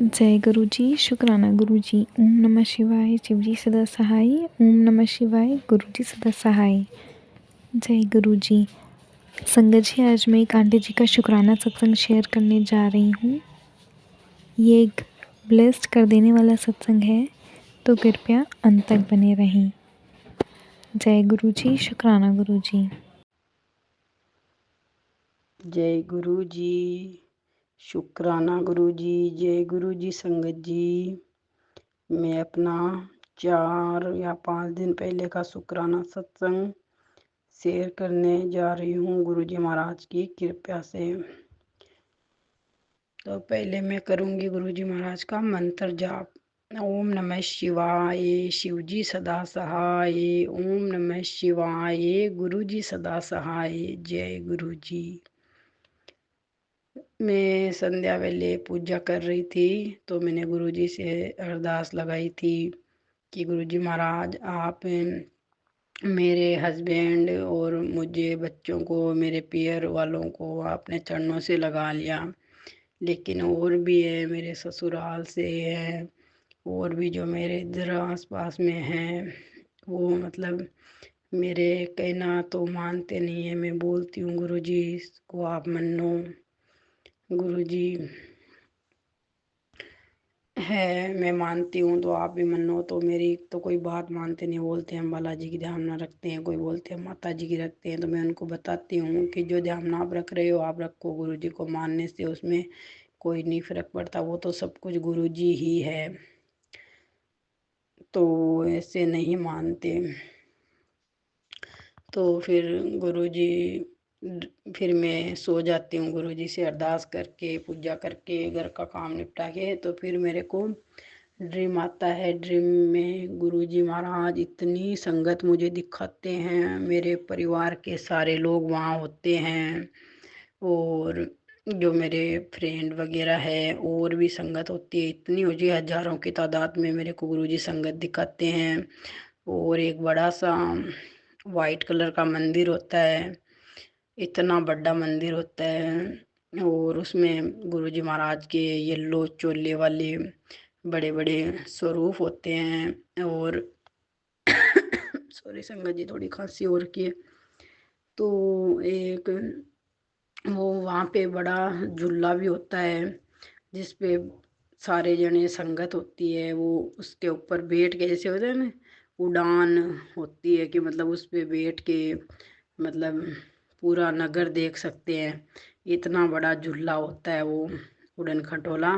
जय गुरु जी, शुक्राना गुरु जी। ओम नमः शिवाय, शिव जी सदा सहाय। ओम नमः शिवाय, गुरु जी सदा सहाय। जय गुरु जी। संगत जी, आज मैं एक आंटी जी का शुक्राना सत्संग शेयर करने जा रही हूँ। ये एक ब्लेस्ड कर देने वाला सत्संग है, तो कृपया अंत तक बने रहें। जय गुरु जी, शुक्राना गुरु जी। जय गुरु जी, शुक्राना गुरु जी। जय गुरु जी। संगत जी, मैं अपना 4 या 5 दिन पहले का शुक्राना सत्संग शेयर करने जा रही हूँ गुरु जी महाराज की कृपा से। तो पहले मैं करूँगी गुरु जी महाराज का मंत्र जाप। ओम नमः शिवाय, शिव जी सदा सहाय। ओम नमः शिवाय, गुरु जी सदा सहाय। जय गुरु जी। मैं संध्या वेले पूजा कर रही थी, तो मैंने गुरुजी से अरदास लगाई थी कि गुरुजी महाराज, आप मेरे हस्बैंड और मुझे, बच्चों को, मेरे पियर वालों को आपने चरणों से लगा लिया, लेकिन और भी है, मेरे ससुराल से है, और भी जो मेरे इधर आस पास में हैं, वो मतलब मेरे कहना तो मानते नहीं है। मैं बोलती हूँ गुरुजी, इसको आप मानो। गुरुजी है, मैं मानती हूँ तो आप भी मानो। तो मेरी तो कोई बात मानते नहीं, बोलते हैं हम बालाजी की ध्यान ना रखते हैं, कोई बोलते हैं माता जी की रखते हैं। तो मैं उनको बताती हूँ कि जो ध्यान आप रख रहे हो आप रखो, गुरु जी को मानने से उसमें कोई नहीं फर्क पड़ता, वो तो सब कुछ गुरु जी ही है। तो ऐसे नहीं मानते। तो फिर गुरुजी, फिर मैं सो जाती हूँ गुरुजी से अरदास करके, पूजा करके, घर का काम निपटा के। तो फिर मेरे को ड्रीम आता है। ड्रीम में गुरुजी महाराज इतनी संगत मुझे दिखाते हैं, मेरे परिवार के सारे लोग वहाँ होते हैं, और जो मेरे फ्रेंड वगैरह है और भी संगत होती है। इतनी मुझे हजारों की तादाद में मेरे को गुरुजी संगत दिखाते हैं। और एक बड़ा सा वाइट कलर का मंदिर होता है, इतना बड़ा मंदिर होता है, और उसमें गुरुजी महाराज के येलो चोले वाले बड़े बड़े स्वरूप होते हैं। और सॉरी संगत जी, थोड़ी खांसी हो रखी है। तो एक वो वहाँ पे बड़ा झूला भी होता है, जिस पे सारे जने संगत होती है। वो उसके ऊपर बैठ के, जैसे होता है ना, उड़ान होती है कि मतलब उस पे बैठ के मतलब पूरा नगर देख सकते हैं। इतना बड़ा झूला होता है वो उड़न खटोला।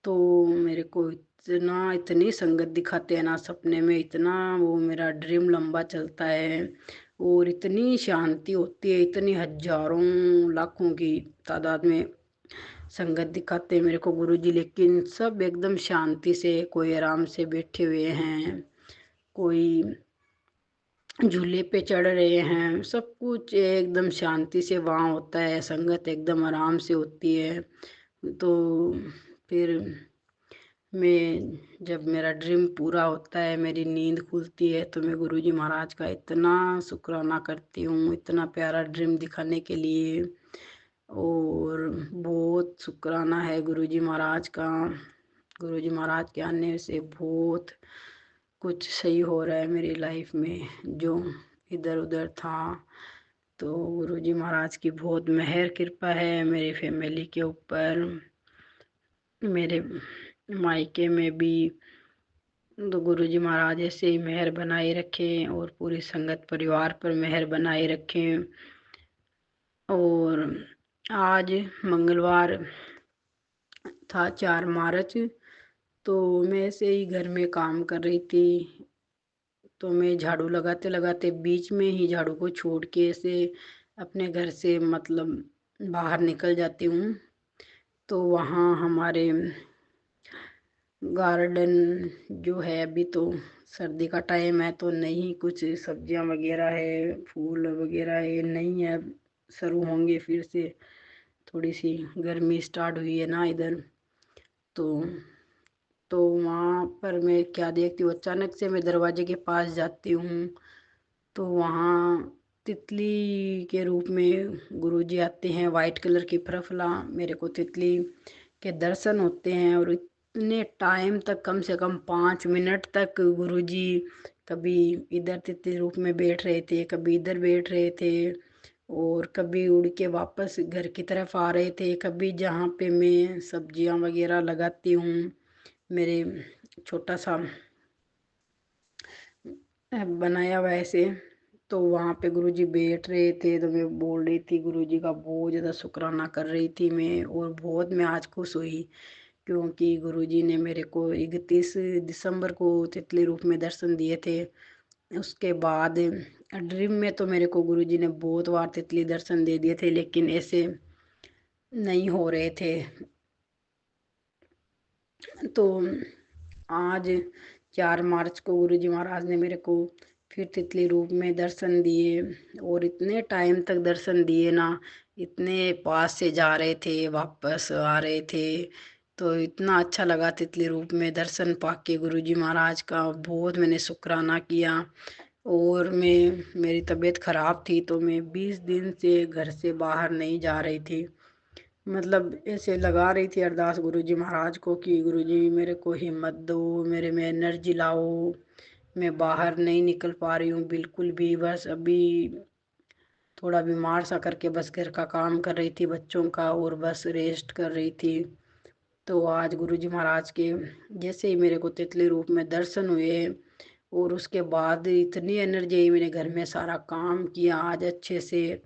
तो मेरे को इतनी संगत दिखाते हैं ना सपने में, इतना वो मेरा ड्रीम लंबा चलता है, और इतनी शांति होती है, इतनी हजारों लाखों की तादाद में संगत दिखाते हैं मेरे को गुरुजी। लेकिन सब एकदम शांति से, कोई आराम से बैठे हुए हैं, कोई झूले पे चढ़ रहे हैं, सब कुछ एकदम शांति से वहाँ होता है। संगत एकदम आराम से होती है। तो फिर मैं, जब मेरा ड्रीम पूरा होता है, मेरी नींद खुलती है, तो मैं गुरुजी महाराज का इतना शुक्राना करती हूँ, इतना प्यारा ड्रीम दिखाने के लिए। और बहुत शुक्राना है गुरुजी महाराज का। गुरुजी महाराज के आने से बहुत कुछ सही हो रहा है मेरी लाइफ में, जो इधर उधर था। तो गुरुजी महाराज की बहुत मेहर कृपा है मेरी फैमिली के ऊपर, मेरे मायके में भी। तो गुरुजी महाराज ऐसे ही मेहर बनाए रखें, और पूरी संगत परिवार पर मेहर बनाए रखें। और आज मंगलवार था, 4 मार्च। तो मैं ऐसे ही घर में काम कर रही थी, तो मैं झाड़ू लगाते लगाते बीच में ही झाड़ू को छोड़ के ऐसे अपने घर से मतलब बाहर निकल जाती हूँ। तो वहाँ हमारे गार्डन जो है, अभी तो सर्दी का टाइम है, तो नहीं कुछ सब्जियां वगैरह है, फूल वगैरह है नहीं है, शुरू होंगे फिर से। थोड़ी सी गर्मी स्टार्ट हुई है ना इधर। तो वहाँ पर मैं क्या देखती हूँ, अचानक से मैं दरवाजे के पास जाती हूँ, तो वहाँ तितली के रूप में गुरुजी आते हैं, वाइट कलर की प्रफला। मेरे को तितली के दर्शन होते हैं, और इतने टाइम तक, कम से कम 5 मिनट तक गुरुजी कभी इधर तितली रूप में बैठ रहे थे, कभी इधर बैठ रहे थे, और कभी उड़ के वापस घर की तरफ आ रहे थे, कभी जहाँ पे मैं सब्जियां वगैरह लगाती हूँ, मेरे छोटा सा बनाया हुआ ऐसे, तो वहाँ पे गुरुजी बैठ रहे थे। तो मैं बोल रही थी गुरुजी का बहुत ज़्यादा शुक्राना कर रही थी मैं, और बहुत मैं आज खुश हुई, क्योंकि गुरुजी ने मेरे को 31 दिसंबर को तितली रूप में दर्शन दिए थे। उसके बाद ड्रीम में तो मेरे को गुरुजी ने बहुत बार तितली दर्शन दे दिए थे, लेकिन ऐसे नहीं हो रहे थे। तो आज 4 मार्च को गुरुजी महाराज ने मेरे को फिर तितली रूप में दर्शन दिए, और इतने टाइम तक दर्शन दिए ना, इतने पास से जा रहे थे वापस आ रहे थे। तो इतना अच्छा लगा तितली रूप में दर्शन पाके गुरुजी महाराज का, बहुत मैंने शुक्राना किया। और मेरी तबीयत खराब थी, तो मैं 20 दिन से घर से बाहर नहीं जा रही थी। मतलब ऐसे लगा रही थी अरदास गुरुजी महाराज को कि गुरुजी मेरे को हिम्मत दो, मेरे में एनर्जी लाओ। मैं बाहर नहीं निकल पा रही हूँ बिल्कुल भी, बस अभी थोड़ा बीमार सा करके बस घर का काम कर रही थी बच्चों का, और बस रेस्ट कर रही थी। तो आज गुरुजी महाराज के जैसे ही मेरे को तितली रूप में दर्शन हुए, और उसके बाद इतनी एनर्जी आई, मैंने घर में सारा काम किया आज अच्छे से।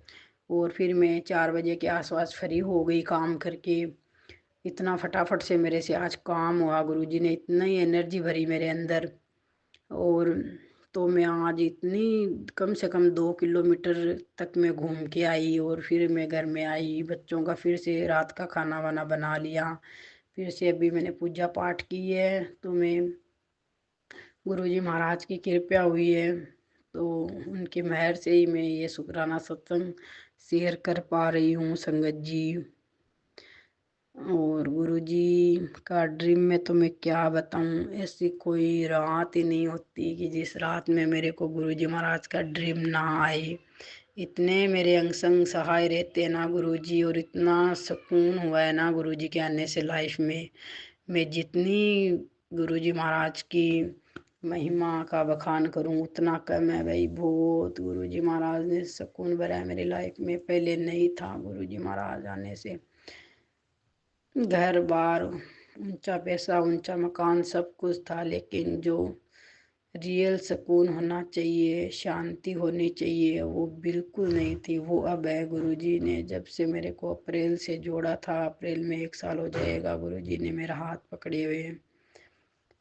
और फिर मैं 4 बजे के आसपास फ्री हो गई काम करके। इतना फटाफट से मेरे से आज काम हुआ, गुरुजी ने इतना ही एनर्जी भरी मेरे अंदर। और तो मैं आज इतनी, कम से कम 2 किलोमीटर तक मैं घूम के आई, और फिर मैं घर में आई, बच्चों का फिर से रात का खाना वाना बना लिया। फिर से अभी मैंने पूजा पाठ की है। तो मैं गुरुजी महाराज की कृपा हुई है, तो उनकी मेहर से ही मैं ये शुक्राना सत्संग शेयर कर पा रही हूँ संगत जी। और गुरुजी का ड्रीम में तो मैं क्या बताऊं, ऐसी कोई रात ही नहीं होती कि जिस रात में मेरे को गुरुजी महाराज का ड्रीम ना आए। इतने मेरे अंग संग सहाय रहते हैं ना गुरुजी, और इतना सुकून हुआ है ना गुरुजी के आने से लाइफ में। मैं जितनी गुरुजी महाराज की महिमा का बखान करूं उतना कम है भाई। बहुत गुरुजी महाराज ने सुकून भरा है मेरी लाइफ में, पहले नहीं था गुरुजी महाराज आने से। घर बार, ऊंचा पैसा, ऊंचा मकान, सब कुछ था, लेकिन जो रियल सुकून होना चाहिए, शांति होनी चाहिए, वो बिल्कुल नहीं थी। वो अब है। गुरुजी ने जब से मेरे को अप्रैल से जोड़ा था, अप्रैल में 1 साल हो जाएगा गुरुजी ने मेरा हाथ पकड़े हुए।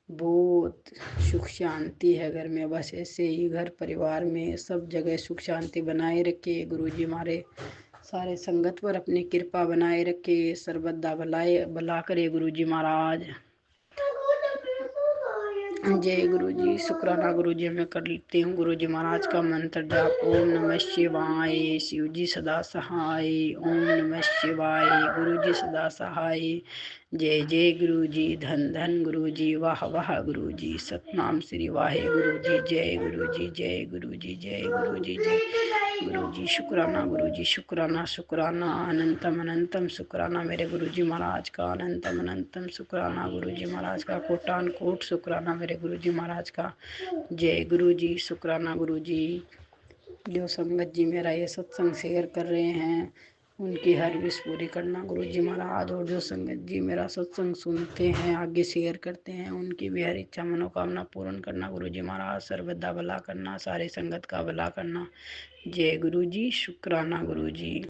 बहुत सुख शांति है घर में। बस ऐसे ही घर परिवार में सब जगह सुख शांति बनाए रखे गुरुजी हमारे, सारे संगत पर अपनी कृपा बनाए रखे, सर्वदा भला करे गुरुजी महाराज। जय गुरु जी। शुक्राना गुरु जी मैं कर लेती हूँ गुरु जी महाराज का मंत्र जाप। ओम नमः शिवाय, शिव जी सदा सहाय। ओम नमः शिवाय, गुरु जी सदा सहाय। जय जय गुरु जी, धन धन गुरु जी, वाह वाह गुरु जी, सतनाम श्री वाहे गुरु जी। जय गुरु जी, जय गुरु जी, जय गुरु जी, जय गुरु जी। शुक्राना गुरु जी, शुक्राना शुक्राना, अनंतम अनंतम शुक्राना मेरे गुरु जी महाराज का, अनंतम अनंतम शुक्राना गुरु जी महाराज का, कोटान कोट शुक्राना मेरे गुरु जी महाराज का। जय गुरु जी। शुक्राना गुरु जी। जो संगत जी मेरा ये सत्संग शेयर कर रहे हैं, उनकी हर विश पूरी करना गुरु जी महाराज। और जो संगत जी मेरा सत्संग सुनते हैं, आगे शेयर करते हैं, उनकी भी हर इच्छा मनोकामना पूर्ण करना गुरु जी महाराज। सर्वदा भला करना, सारे संगत का भला करना। जय गुरु जी। शुक्राना गुरु जी।